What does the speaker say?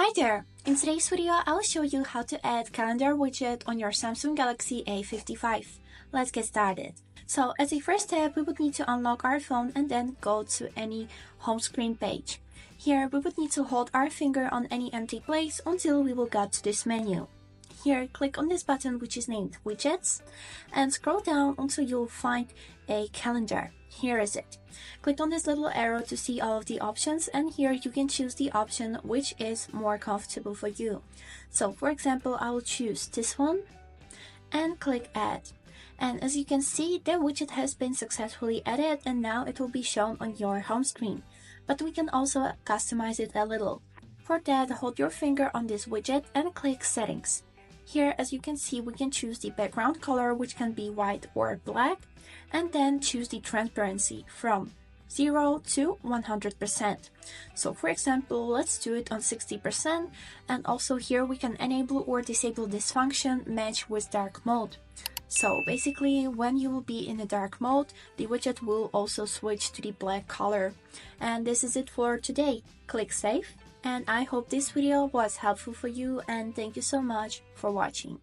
Hi there! In today's video, I'll show you how to add calendar widget on your Samsung Galaxy A55. Let's get started. So as a first step, we would need to unlock our phone and then go to any home screen page. Here, we would need to hold our finger on any empty place until we will get to this menu. Here, click on this button which is named Widgets and scroll down until you'll find a calendar. Here is it. Click on this little arrow to see all of the options, and here you can choose the option which is more comfortable for you. So for example, I will choose this one and click Add. And as you can see, the widget has been successfully added and now it will be shown on your home screen. But we can also customize it a little. For that, hold your finger on this widget and click Settings. Here, as you can see, we can choose the background color, which can be white or black, and then choose the transparency from 0 to 100%. So for example, let's do it on 60%, and also here we can enable or disable this function match with dark mode. So basically, when you will be in a dark mode, the widget will also switch to the black color. And this is it for today. Click Save. And I hope this video was helpful for you, and thank you so much for watching.